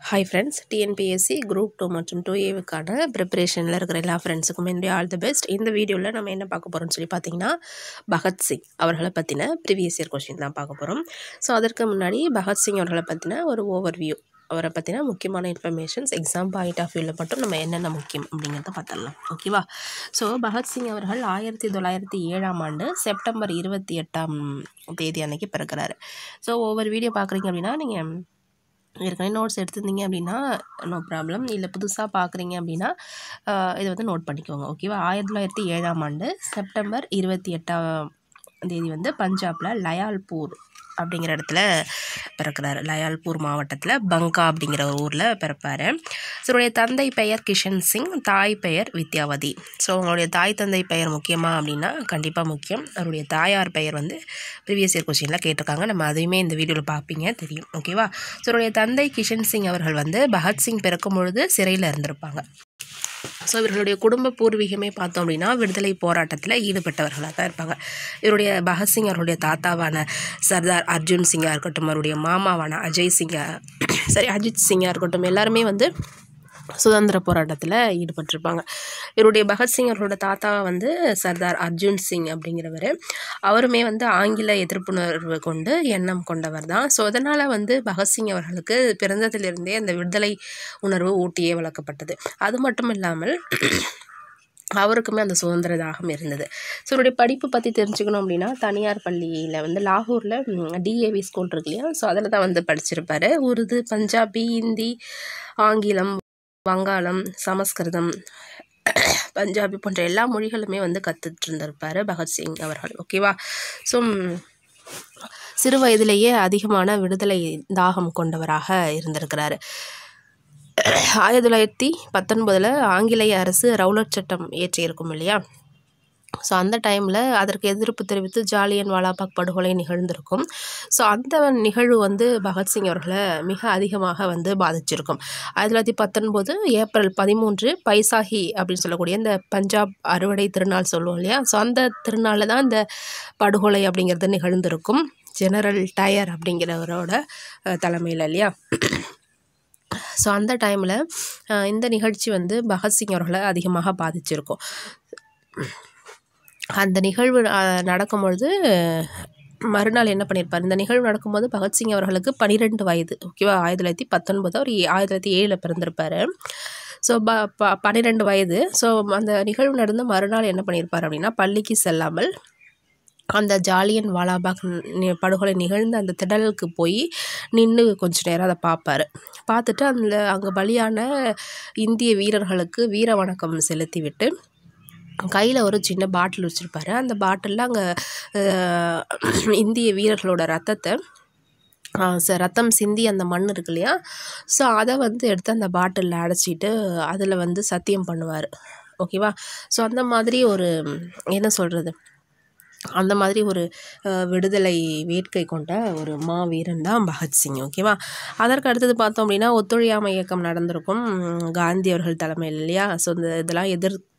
Hi friends, TNPSC group 2 மற்றும் 2ஏவுக்கான ப்ரிப்பரேஷனில் இருக்கிற எல்லா ஃப்ரெண்ட்ஸுக்கும் என்னுடைய ஆல் தி பெஸ்ட். இந்த வீடியோவில் நம்ம என்ன பார்க்க போகிறோம்னு சொல்லி பார்த்தீங்கன்னா, பகத்சிங் அவர்களை பற்றின ப்ரீவியஸ் இயர் கொஸ்டின் தான் பார்க்க போகிறோம். ஸோ அதற்கு முன்னாடி பகத்சிங் அவர்களை பற்றின ஒரு ஓவர்வியூ, அவரை பற்றின முக்கியமான இன்ஃபர்மேஷன்ஸ், எக்ஸாம் பாயிண்ட் ஆஃப் வியூவில் மட்டும் நம்ம என்னென்ன முக்கியம் அப்படிங்கிறத பார்த்துடலாம். ஓகேவா? ஸோ பகத்சிங் அவர்கள் 1907ஆம் ஆண்டு செப்டம்பர் 28ஆம் தேதி அன்னைக்கு பிறக்கிறாரு. ஸோ ஒவ்வொரு வீடியோ பார்க்குறீங்க அப்படின்னா நீங்கள் ஏற்கனவே நோட்ஸ் எடுத்திருந்தீங்க அப்படின்னா நோ ப்ராப்ளம், இல்லை புதுசாக பார்க்குறீங்க அப்படின்னா இதை வந்து நோட் பண்ணிக்கோங்க. ஓகேவா? 1907ஆம் ஆண்டு செப்டம்பர் 28ஆம் தேதி வந்து பஞ்சாபில் லயால்பூர் அப்படிங்கிற இடத்துல பிறக்கிறாரு. லயால்பூர் மாவட்டத்தில் பங்கா அப்படிங்கிற ஒரு ஊரில் பிறப்பார். ஸோ அவருடைய தந்தை பெயர் கிஷன் சிங், தாய் பெயர் வித்யாவதி. ஸோ அவங்களுடைய தாய் தந்தை பெயர் முக்கியமாக அப்படின்னா கண்டிப்பாக முக்கியம். அவருடைய தாயார் பெயர் வந்து ப்ரீவியஸ் இயர் கொஸ்டினில் கேட்டிருக்காங்க. நம்ம அதையுமே இந்த வீடியோவில் பார்ப்பீங்க, தெரியும். ஓகேவா? ஸோ அவருடைய தந்தை கிஷன் சிங் அவர்கள் வந்து பகத்சிங் பிறக்கும் பொழுது சிறையில் இருந்திருப்பாங்க. ஸோ இவர்களுடைய குடும்ப பூர்வீகமே பார்த்தோம் அப்படின்னா விடுதலை போராட்டத்தில் ஈடுபட்டவர்களாக தான் இருப்பாங்க. இவருடைய பகத்சிங் அவருடைய தாத்தாவான சர்தார் அர்ஜுன் சிங்காக இருக்கட்டும், அவருடைய மாமாவான அஜித் சிங்காக இருக்கட்டும், எல்லாருமே வந்து சுதந்திர போராட்டத்தில் ஈடுபட்டிருப்பாங்க. இவருடைய பகத்சிங் அவர்களோட தாத்தா வந்து சர்தார் அர்ஜுன் சிங் அப்படிங்கிறவர். அவருமே வந்து ஆங்கில எதிர்ப்புணர்வு கொண்டு எண்ணம் கொண்டவர் தான். ஸோ அதனால் வந்து பகத்சிங் அவர்களுக்கு பிறந்ததிலிருந்தே அந்த விடுதலை உணர்வு ஊட்டியே வளர்க்கப்பட்டது. அது மட்டும் இல்லாமல் அவருக்குமே அந்த சுதந்திர தாகம் இருந்தது. ஸோ அவருடைய படிப்பு பற்றி தெரிஞ்சுக்கணும் அப்படின்னா தனியார் பள்ளியில் வந்து லாகூரில் டிஏவி ஸ்கூல் இருக்கு இல்லையா, ஸோ அதில் தான் வந்து படிச்சிருப்பார். உருது, பஞ்சாபி, ஹிந்தி, ஆங்கிலம், வங்காளம், சமஸ்கிருதம், பஞ்சாபி போன்ற எல்லா மொழிகளுமே வந்து கற்றுட்டு இருந்திருப்பார் பகத்சிங் அவர்கள். ஓகேவா? ஸோ சிறு வயதிலேயே அதிகமான விடுதலை தாகம் கொண்டவராக இருந்திருக்கிறாரு. 1919 ஆங்கிலேய அரசு ரவுலட் சட்டம் இயற்றியிருக்கும் இல்லையா, ஸோ அந்த டைமில் அதற்கு எதிர்ப்பு தெரிவித்து ஜாலியன் வாலாபாக் படுகொலை நிகழ்ந்திருக்கும். ஸோ அந்த நிகழ்வு வந்து பகத்சிங் அவர்களை மிக அதிகமாக வந்து பாதிச்சிருக்கும். 1919 ஏப்ரல் 13 பைசாஹி அப்படின்னு சொல்லக்கூடிய இந்த பஞ்சாப் அறுவடை திருநாள் சொல்லுவோம் இல்லையா, ஸோ அந்த திருநாளில் தான் இந்த படுகொலை அப்படிங்கிறது நிகழ்ந்திருக்கும். ஜெனரல் டயர் அப்படிங்கிறவரோட தலைமையில் இல்லையா. ஸோ அந்த டைமில் இந்த நிகழ்ச்சி வந்து பகத்சிங் அவர்களை அதிகமாக பாதிச்சிருக்கும். அந்த நிகழ்வு நடக்கும்பொழுது மறுநாள் என்ன பண்ணியிருப்பார், இந்த நிகழ்வு நடக்கும்போது பகத்சிங் அவர்களுக்கு 12 வயது. ஓகேவா? 1919 அவர் 1907 பிறந்திருப்பார். ஸோ 12 வயது. ஸோ அந்த நிகழ்வு நடந்த மறுநாள் என்ன பண்ணியிருப்பார் அப்படின்னா, பள்ளிக்கு செல்லாமல் அந்த ஜாலியன் வாலாபாக் படுகொலை நிகழ்ந்த அந்த திடலுக்கு போய் நின்று கொஞ்சம் நேரம் அதை பார்ப்பார். பார்த்துட்டு அங்கே பலியான இந்திய வீரர்களுக்கு வீர வணக்கம் செலுத்திவிட்டு கையில் ஒரு சின்ன பாட்டில் வச்சுருப்பாரு. அந்த பாட்டிலில் அங்கே இந்திய வீரர்களோட ரத்தம் சிந்தி அந்த மண் இருக்கு இல்லையா, ஸோ அதை வந்து எடுத்து அந்த பாட்டிலில் அடைச்சிட்டு அதில் வந்து சத்தியம் பண்ணுவார். ஓகேவா? ஸோ அந்த மாதிரி ஒரு என்ன சொல்கிறது, அந்த மாதிரி ஒரு விடுதலை வேட்கை கொண்ட ஒரு மாவீரன் தான் பகத்சிங். ஓகேவா? அதற்கு அடுத்தது பார்த்தோம் அப்படின்னா ஒத்துழையாமை இயக்கம் நடந்திருக்கும் காந்தி அவர்கள் தலைமையில் இல்லையா. ஸோ இதெல்லாம் எதிர்த்து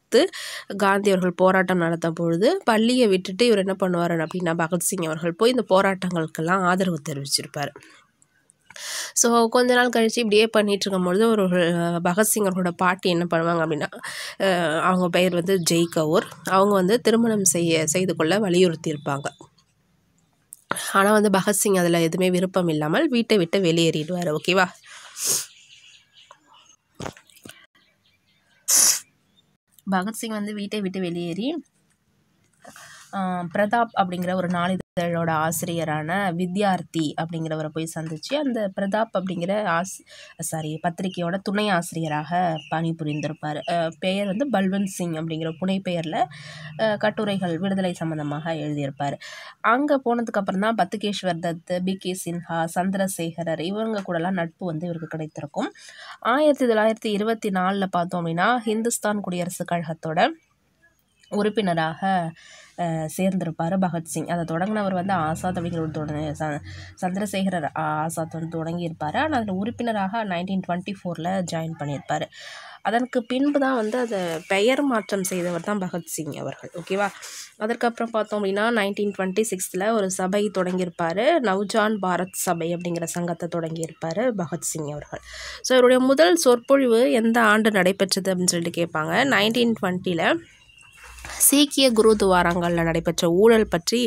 காந்தி அவர்கள் போராட்டம் நடத்த பொழுது பள்ளியை விட்டுட்டு இவர் என்ன பண்ணுவார் அப்படின்னா, பகத்சிங் அவர்கள் போய் இந்த போராட்டங்களுக்கெல்லாம் ஆதரவு தெரிவிச்சிருப்பார். ஸோ கொஞ்ச நாள் கழித்து இப்படியே பண்ணிகிட்டு இருக்கும்பொழுது ஒரு பகத்சிங் அவர்களோட பாட்டி என்ன பண்ணுவாங்க அப்படின்னா, அவங்க பெயர் வந்து ஜெய் கவுர், அவங்க வந்து திருமணம் செய்து கொள்ள வலியுறுத்தியிருப்பாங்க. ஆனால் வந்து பகத்சிங் அதில் எதுவுமே விருப்பம் இல்லாமல் வீட்டை விட்டு வெளியேறிடுவார். ஓகேவா? பகத்சிங் வந்து வீட்டை விட்டு வெளியேறி பிரதாப் அப்படிங்கிற ஒரு நாளிதழோட ஆசிரியரான வித்யார்த்தி அப்படிங்கிறவரை போய் சந்தித்து அந்த பிரதாப் அப்படிங்கிற பத்திரிகையோட துணை ஆசிரியராக பணிபுரிந்திருப்பார். பெயர் வந்து பல்வந்த் சிங் அப்படிங்கிற புனை பெயரில் கட்டுரைகள் விடுதலை சம்பந்தமாக எழுதியிருப்பார். அங்கே போனதுக்கப்புறம் தான் பத்துகேஸ்வர் தத், பி.கே. சின்ஹா, சந்திரசேகரர் இவங்க கூடலாம் நட்பு வந்து இவருக்கு கிடைத்திருக்கும். 1924 பார்த்தோம் அப்படின்னா ஹிந்துஸ்தான் குடியரசுக் கழகத்தோட உறுப்பினராக சேர்ந்திருப்பார் பகத்சிங். அதை தொடங்கினவர் வந்து ஆசாத் அப்படிங்கிற சந்திரசேகரர் ஆசாத் வந்து தொடங்கியிருப்பார். ஆனால் அதில் உறுப்பினராக 1924 ஜாயின் பண்ணியிருப்பார். அதற்கு பின்பு தான் வந்து அதை பெயர் மாற்றம் செய்தவர் தான் பகத்சிங் அவர்கள். ஓகேவா. அதற்கப்புறம் பார்த்தோம் அப்படின்னா 1926 ஒரு சபை தொடங்கியிருப்பார். நவ்ஜான் பாரத் சபை அப்படிங்கிற சங்கத்தை தொடங்கியிருப்பார் பகத்சிங் அவர்கள். ஸோ இவருடைய முதல் சொற்பொழிவு எந்த ஆண்டு நடைபெற்றது அப்படின்னு சொல்லிட்டு கேட்பாங்க. 1920 சீக்கிய குருதுவாரங்களில் நடைபெற்ற ஊழல் பற்றி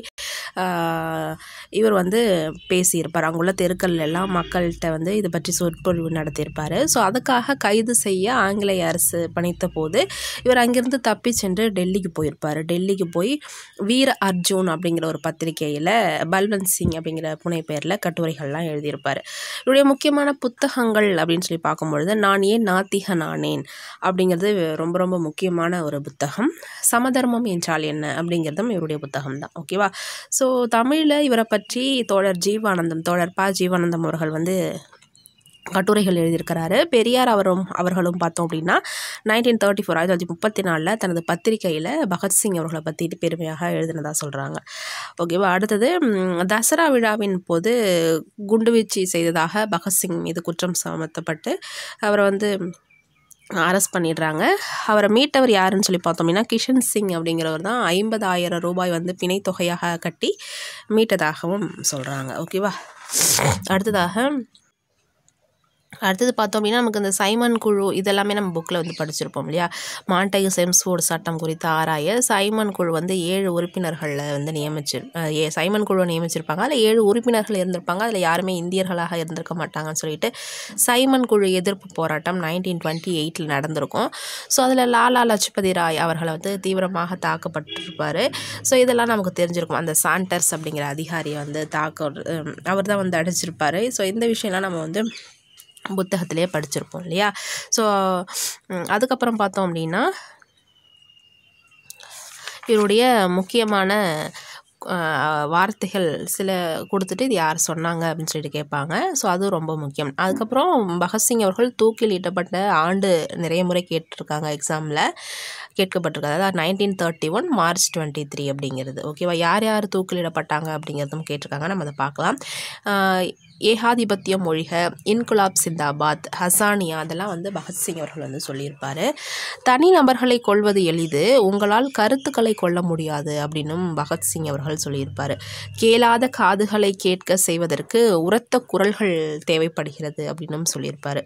இவர் வந்து பேசியிருப்பார். அங்குள்ள தெருக்கள் எல்லாம் மக்கள்கிட்ட வந்து இது பற்றி சொற்பொழிவு நடத்தியிருப்பார். ஸோ அதுக்காக கைது செய்ய ஆங்கிலேய அரசு பணித்த போது இவர் அங்கிருந்து தப்பி சென்று டெல்லிக்கு போயிருப்பார். டெல்லிக்கு போய் வீர அர்ஜுன் அப்படிங்கிற ஒரு பத்திரிகையில் பல்வந்த் சிங் அப்படிங்கிற புனைப்பெயரில் கட்டுரைகள்லாம் எழுதியிருப்பார். இவருடைய முக்கியமான புத்தகங்கள் அப்படின்னு சொல்லி பார்க்கும்பொழுது நான் ஏன் நாத்திகன் ஆனேன் அப்படிங்கிறது ரொம்ப ரொம்ப முக்கியமான ஒரு புத்தகம். சமதர்மம் என்றால் என்ன அப்படிங்கிறதும் இவருடைய புத்தகம் தான். ஓகேவா. ஸோ தமிழில் இவரை பற்றி தோழர் ப ஜீவானந்தம் அவர்கள் வந்து கட்டுரைகள் எழுதியிருக்கிறாரு. பெரியார் அவர்களும் பார்த்தோம் அப்படின்னா 1934 தனது பத்திரிகையில் பகத்சிங் அவர்களை பற்றி பெருமையாக எழுதினதாக சொல்கிறாங்க. ஓகேவா. அடுத்தது தசரா விழாவின் போது குண்டுவீச்சு செய்ததாக பகத்சிங் மீது குற்றம் சுமத்தப்பட்டு அவரை வந்து அரெஸ்ட் பண்ணிடுறாங்க. அவரை மீட்டவர் யாருன்னு சொல்லி பார்த்தோம் அப்படின்னா கிஷன் சிங் அப்படிங்கிறவர் தான் 50,000 ரூபாய் வந்து பிணை தொகையாக கட்டி மீட்டதாகவும் சொல்கிறாங்க. ஓகேவா. அடுத்தது பார்த்தோம் அப்படின்னா நமக்கு இந்த சைமன் குழு இதெல்லாமே நம்ம புக்கில் வந்து படிச்சிருப்போம் இல்லையா. மாண்டேகு செம்ஸ்ஃபோர்டு சட்டம் குறித்து ஆராய சைமன் குழு வந்து 7 உறுப்பினர்களை வந்து சைமன் குழுவை நியமிச்சிருப்பாங்க. அதில் 7 உறுப்பினர்கள் இருந்திருப்பாங்க. அதில் யாருமே இந்தியர்களாக இருந்திருக்க மாட்டாங்கன்னு சொல்லிட்டு சைமன் குழு எதிர்ப்பு போராட்டம் 1928 நடந்திருக்கும். ஸோ அதில் லாலா லஜ்பதி ராய் அவர்களை வந்து தீவிரமாக தாக்கப்பட்டிருப்பார். ஸோ இதெல்லாம் நமக்கு தெரிஞ்சிருக்கும். அந்த சாண்டர்ஸ் அப்படிங்கிற அதிகாரியை வந்து அவர் தான் வந்து அடிச்சிருப்பார். ஸோ இந்த விஷயம்லாம் நம்ம வந்து புத்தகத்திலே படிச்சிருப்போம் இல்லையா. ஸோ அதுக்கப்புறம் பார்த்தோம் அப்படின்னா இவருடைய முக்கியமான வார்த்தைகள் சில கொடுத்துட்டு இது யார் சொன்னாங்க அப்படின்னு சொல்லிட்டு கேட்பாங்க. ஸோ அது ரொம்ப முக்கியம். அதுக்கப்புறம் பகத்சிங் அவர்கள் தூக்கில் ஈட்டப்பட்ட ஆண்டு நிறைய முறை கேட்டிருக்காங்க, எக்ஸாமில் கேட்கப்பட்டிருக்காங்க. அதாவது 1931 மார்ச் 23 அப்படிங்கிறது. ஓகேவா. யார் யார் தூக்கிலிடப்பட்டாங்க அப்படிங்கிறதும் கேட்டிருக்காங்க. நம்ம அதை பார்க்கலாம். ஏகாதிபத்தியம் ஒழிக, இன்குலாப் சிந்தாபாத், ஹசானியா அதெல்லாம் வந்து பகத்சிங் அவர்கள் வந்து சொல்லியிருப்பார். தனி நபர்களை கொள்வது எளிது, உங்களால் கருத்துக்களை கொள்ள முடியாது அப்படின்னும் பகத்சிங் அவர்கள் சொல்லியிருப்பார். கேளாத காதுகளை கேட்க செய்வதற்கு உரத்த குரல்கள் தேவைப்படுகிறது அப்படின்னும் சொல்லியிருப்பார்.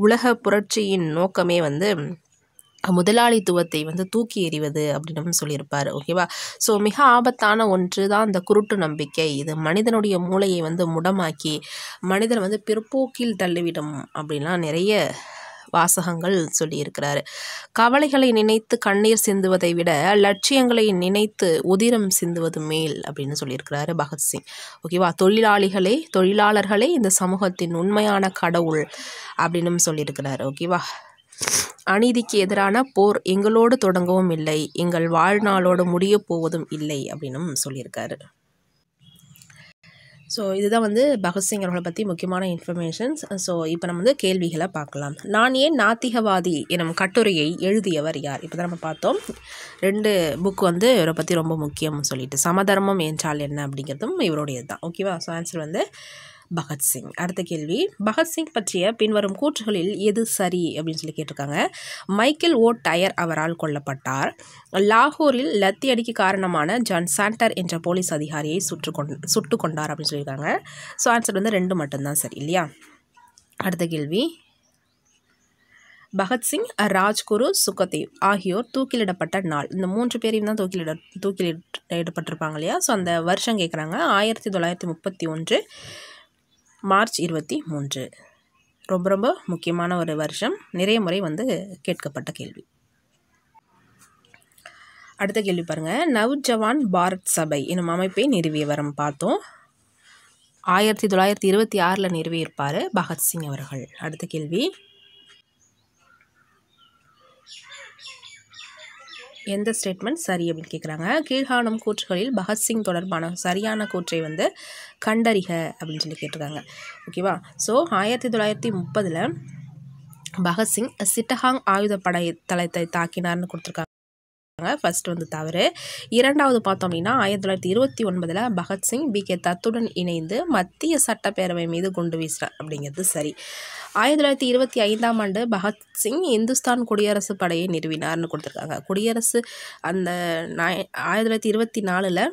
உலக புரட்சியின் நோக்கமே வந்து முதலாளித்துவத்தை வந்து தூக்கி எறிவது அப்படின்னு சொல்லியிருப்பார். ஓகேவா. ஸோ மிக ஆபத்தான ஒன்று தான் இந்த குருட்டு நம்பிக்கை. இது மனிதனுடைய மூளையை வந்து முடமாக்கி மனிதனை வந்து பிற்போக்கில் தள்ளிவிடும் அப்படின்லாம் நிறைய வாசகங்கள் சொல்லியிருக்கிறாரு. கவலைகளை நினைத்து கண்ணீர் சிந்துவதை விட லட்சியங்களை நினைத்து உதிரம் சிந்துவது மேல் அப்படின்னு சொல்லியிருக்கிறாரு பகத்சிங். ஓகேவா. தொழிலாளர்களே இந்த சமூகத்தின் உண்மையான கடவுள் அப்படின்னு சொல்லியிருக்கிறாரு. ஓகேவா. அநீதிக்கு எதிரான போர் எங்களோடு தொடங்கவும் இல்லை, எங்கள் வாழ்நாளோடு முடிய போவதும் இல்லை அப்படின்னும் சொல்லியிருக்காரு. ஸோ இதுதான் வந்து பகத்சிங் அவர்களை பற்றி முக்கியமான இன்ஃபர்மேஷன்ஸ். ஸோ இப்போ நம்ம வந்து கேள்விகளை பார்க்கலாம். நான் ஏன் நாத்திகவாதி எனும் கட்டுரையை எழுதியவர் யார்? இப்போ தான் நம்ம பார்த்தோம். 2 புக் வந்து இவரை பற்றி ரொம்ப முக்கியம்னு சொல்லிட்டு சமதர்மம் என்றால் என்ன அப்படிங்கிறதும் இவருடையது தான். ஓகேவா. ஸோ ஆன்சர் வந்து பகத்சிங். அடுத்த கேள்வி, பகத்சிங் பற்றிய பின்வரும் கூற்றுகளில் எது சரி அப்படின்னு சொல்லி கேட்டிருக்காங்க. மைக்கேல் ஓ டயர் அவரால் கொல்லப்பட்டார். லாகூரில் லத்தி அடிக்கு காரணமான ஜான் சாண்டர் என்ற போலீஸ் அதிகாரியை சுட்டு கொண்டார் அப்படின்னு சொல்லியிருக்காங்க. ஸோ ஆன்சர் வந்து 2 மட்டும்தான் சரி இல்லையா. அடுத்த கேள்வி, பகத்சிங், ராஜ்குரு, சுகதேவ் ஆகியோர் தூக்கிலிடப்பட்ட நாள். இந்த 3 பேரையும் தான் தூக்கிலிடப்பட்டிருப்பாங்க இல்லையா. ஸோ அந்த வருஷம் கேட்குறாங்க. 1931 மார்ச் 23. ரொம்ப ரொம்ப முக்கியமான ஒரு வருஷம். நிறைய முறை வந்து கேட்கப்பட்ட கேள்வி. அடுத்த கேள்வி பாருங்க. நவ்ஜவான் பாரத் சபை எனும் அமைப்பை நிறுவியவர் பார்த்தோம். 1926 நிறுவியிருப்பார் பகத்சிங் அவர்கள். அடுத்த கேள்வி, எந்த ஸ்டேட்மெண்ட் சரி அப்படின்னு கேட்குறாங்க. கீழ்காணும் கூற்றுகளில் பகத்சிங் தொடர்பான சரியான கூற்றை வந்து கண்டறிக அப்படின்னு சொல்லி கேட்டிருக்காங்க. ஓகேவா. ஸோ 1930 பகத்சிங் சிட்டகாங் ஆயுதப்படை தளத்தை தாக்கினார்னு கொடுத்துருக்காங்க. ஃபர்ஸ்ட் வந்து தவறு. இரண்டாவது பார்த்தோம் அப்படின்னா 1929 பகத்சிங் B.K. தத்துடன் இணைந்து மத்திய சட்டப்பேரவை மீது குண்டு வீசுறார் அப்படிங்கிறது சரி. 1925ஆம் ஆண்டு பகத்சிங் இந்துஸ்தான் குடியரசு படையை நிறுவினார்னு கொடுத்துருக்காங்க. குடியரசு அந்த 1924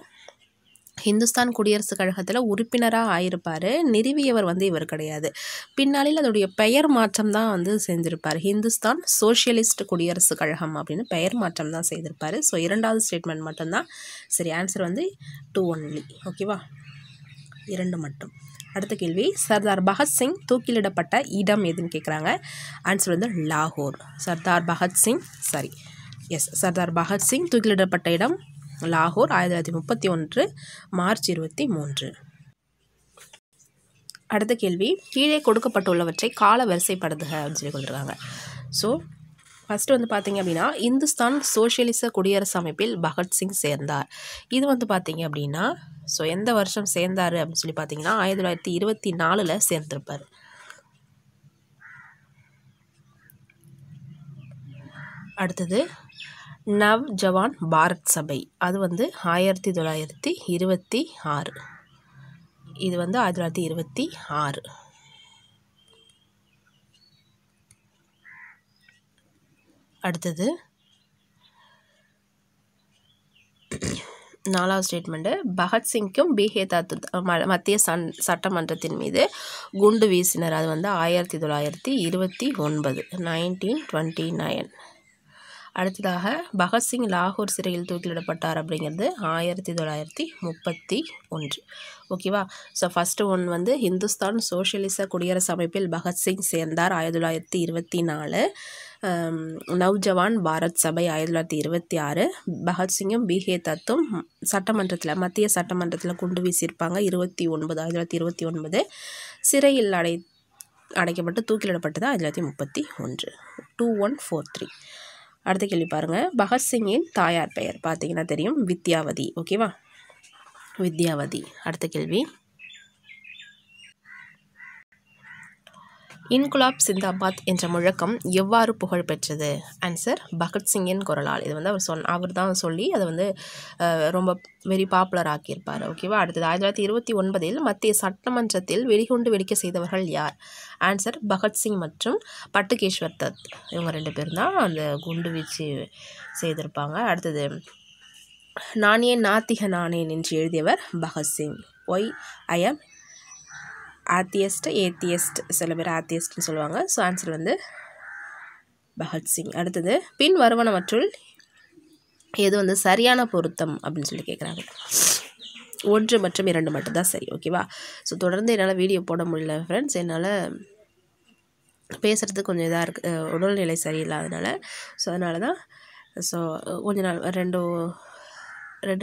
ஹிந்துஸ்தான் குடியரசு கழகத்தில் உறுப்பினராக ஆயிருப்பார். நிறுவியவர் வந்து இவர் கிடையாது. பின்னாளில் அதோடைய பெயர் மாற்றம் தான் வந்து செஞ்சுருப்பார். ஹிந்துஸ்தான் சோஷியலிஸ்ட் குடியரசு கழகம் அப்படின்னு பெயர் மாற்றம் தான் செய்திருப்பார். ஸோ இரண்டாவது ஸ்டேட்மெண்ட் மட்டும்தான் சரி. ஆன்சர் வந்து 2 ஒன்லி. ஓகேவா, 2 மட்டும். அடுத்த கேள்வி, சர்தார் பகத்சிங் தூக்கிலிடப்பட்ட இடம் எதுன்னு கேட்குறாங்க. ஆன்சர் வந்து லாகூர். சர்தார் பகத்சிங் சரி. எஸ், சர்தார் பகத்சிங் தூக்கிலிடப்பட்ட இடம் லாகூர், 1931 மார்ச் 23. அடுத்த கேள்வி, கீழே கொடுக்கப்பட்டுள்ளவற்றை கால வரிசைப்படுத்துக அப்படின்னு சொல்லி கொடுத்துருக்காங்க. ஸோ ஃபஸ்ட்டு வந்து பார்த்தீங்க அப்படின்னா இந்துஸ்தான் சோஷியலிச குடியரசு அமைப்பில் பகத்சிங் சேர்ந்தார். இது வந்து பார்த்தீங்க அப்படின்னா ஸோ எந்த வருஷம் சேர்ந்தார் அப்படின்னு சொல்லி பார்த்தீங்கன்னா 1924 சேர்ந்திருப்பார். அடுத்தது நவ் ஜவான் பாரத் சபை, அது வந்து 1926. இது வந்து 1926. அடுத்தது 4வது ஸ்டேட்மெண்ட்டு, பகத்சிங்க்கும் B.K. தத்து மத்திய சட்டமன்றத்தின் மீது குண்டு வீசினர். அது வந்து 1929 1929. அடுத்ததாக பகத்சிங் லாகூர் சிறையில் தூக்கிலிடப்பட்டார் அப்படிங்கிறது 1931. ஓகேவா. ஸோ ஃபஸ்ட்டு ஒன் வந்து ஹிந்துஸ்தான் சோஷியலிச குடியரசு அமைப்பில் பகத்சிங் சேர்ந்தார் 1924. நவ்ஜவான் பாரத் சபை 1926. பகத்சிங்கும் B.K. தத்தும் சட்டமன்றத்தில் மத்திய சட்டமன்றத்தில் குண்டு வீசியிருப்பாங்க 1929. சிறையில் அடைக்கப்பட்டு தூக்கிலிடப்பட்டது 1931. 2143. அடுத்த கேள்வி பாருங்கள், பகத்சிங்கின் தாயார் பெயர் பார்த்தீங்கன்னா தெரியும், வித்யாவதி. ஓகேவா, வித்யாவதி. அடுத்த கேள்வி, இன்குலாப் சிந்தாபாத் என்ற முழக்கம் எவ்வாறு புகழ் பெற்றது? ஆன்சர் பகத்சிங்கின் குரலால். இது வந்து அவர் தான் சொல்லி அதை வந்து ரொம்ப வெரி பாப்புலர் ஆக்கியிருப்பார். ஓகேவா. அடுத்தது 1929 மத்திய சட்டமன்றத்தில் வெடிகுண்டு வெடிக்க செய்தவர்கள் யார்? ஆன்சர் பகத்சிங் மற்றும் பட்டுகேஸ்வர் தத். இவங்க 2 பேரும் தான் அந்த குண்டு வீச்சு செய்திருப்பாங்க. அடுத்தது நான் ஏன் நாத்திக நானேன் என்று எழுதியவர் Bhagat Singh. Why I am atheist, சில பேர் ஆத்தியஸ்ட்னு சொல்லுவாங்க. ஸோ ஆன்சர் வந்து பகத்சிங். அடுத்தது பின் வருவனவற்றுள் எது வந்து சரியான பொருத்தம் அப்படின்னு சொல்லி கேட்குறாங்க. 1 மற்றும் 2 மட்டும்தான் சரி. ஓகேவா. ஸோ தொடர்ந்து என்னால் வீடியோ போட முடியல ஃப்ரெண்ட்ஸ், என்னால் பேசுகிறதுக்கு கொஞ்சம் இதாக இருக்குது, உடல்நிலை சரியில்லாதனால. ஸோ அதனால தான் கொஞ்ச நாள் 2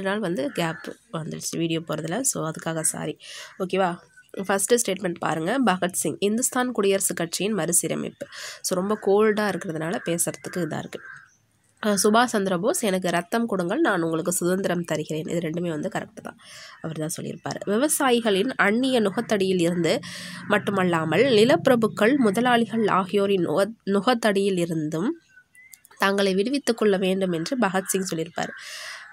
நாள் வந்து கேப் வந்துடுச்சு வீடியோ போகிறதுல. ஸோ அதுக்காக சாரி. ஓகேவா. ஃபஸ்ட்டு ஸ்டேட்மெண்ட் பாருங்கள், பகத்சிங் இந்துஸ்தான் குடியரசு கட்சியின் மறுசீரமைப்பு. ஸோ ரொம்ப கோல்டாக இருக்கிறதுனால பேசுகிறதுக்கு இதாக இருக்குது. சுபாஷ் சந்திரபோஸ் எனக்கு ரத்தம் கொடுங்கள், நான் உங்களுக்கு சுதந்திரம் தருகிறேன். இது 2மே வந்து கரெக்டு தான், அவர் தான் சொல்லியிருப்பார். விவசாயிகளின் அந்நிய நுகத்தடியில் இருந்து மட்டுமல்லாமல் நிலப்பிரபுக்கள் முதலாளிகள் ஆகியோரின் நுகத்தடியில் இருந்தும் தங்களை விடுவித்துக் கொள்ள வேண்டும் என்று பகத்சிங் சொல்லியிருப்பார்.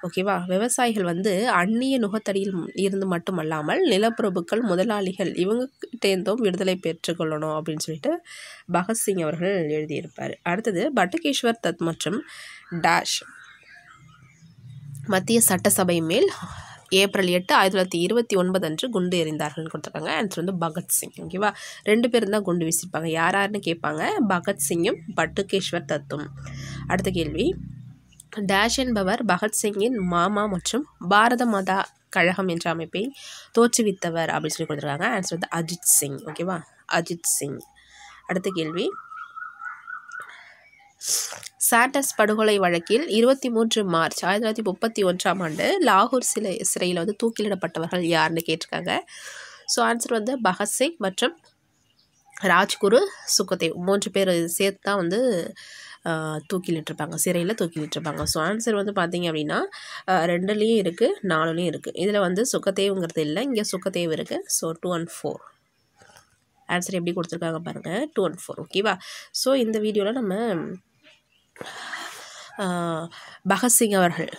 ஓகேவா. விவசாயிகள் வந்து அந்நிய நுகத்தடியில் இருந்து மட்டுமல்லாமல் நிலப்பிரபுக்கள் முதலாளிகள் இவங்ககிட்டேருந்தும் விடுதலை பெற்றுக்கொள்ளணும் அப்படின்னு சொல்லிட்டு பகத்சிங் அவர்கள் எழுதியிருப்பார். அடுத்தது பட்டுகேஸ்வர் தத் மற்றும் டேஷ் மத்திய சட்டசபை மேல் ஏப்ரல் 8 1929 அன்று குண்டு எறிந்தார்கள் கொடுத்துருக்காங்க. ஆன்சர் வந்து பகத்சிங். ஓகேவா. 2 பேரும் தான் குண்டு வீசியிருப்பாங்க. யாருன்னு கேட்பாங்க, பகத்சிங்கும் பட்டுகேஸ்வர் தத்தும். அடுத்த கேள்வி, டேஷ் என்பவர் பகத்சிங்கின் மாமா மற்றும் பாரத மாதா கழகம் என்ற அமைப்பை தோற்றுவித்தவர் அப்படின்னு சொல்லி கொடுத்துருக்காங்க. ஆன்சர் வந்து அஜித் சிங். ஓகேவா, அஜித் சிங். அடுத்த கேள்வி, சாண்டர்ஸ் படுகொலை வழக்கில் 23 மார்ச் 1931ஆம் ஆண்டு லாகூர் சிறையில் வந்து தூக்கிலிடப்பட்டவர்கள் யாருன்னு கேட்டிருக்காங்க. ஸோ ஆன்சர் வந்து பகத்சிங் மற்றும் ராஜ்குரு சுகதேவ் 3 பேர் சேர்த்து தான் வந்து தூக்கிலிட்டிருப்பாங்க, சிறையில் தூக்கிலிட்டிருப்பாங்க. ஸோ ஆன்சர் வந்து பார்த்தீங்க அப்படின்னா 2லேயும் இருக்குது 4லேயும் இருக்குது. இதில் வந்து சுகதேவ்ங்கிறது இல்லை, இங்கே சுகதேவ் இருக்குது. ஸோ 2 and 4 ஆன்சர் எப்படி கொடுத்துருக்காங்க பாருங்கள், 2 and 4. ஓகேவா. ஸோ இந்த வீடியோவில் நம்ம பகத்சிங் அவர்கள்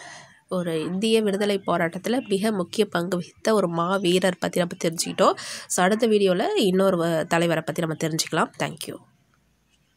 ஒரு இந்திய விடுதலை போராட்டத்தில் மிக முக்கிய பங்கு வகித்த ஒரு மாவீரர் பற்றி நம்ம தெரிஞ்சுக்கிட்டோம். ஸோ அடுத்த வீடியோவில் இன்னொரு தலைவரை பற்றி நம்ம தெரிஞ்சுக்கலாம். தேங்க்யூ.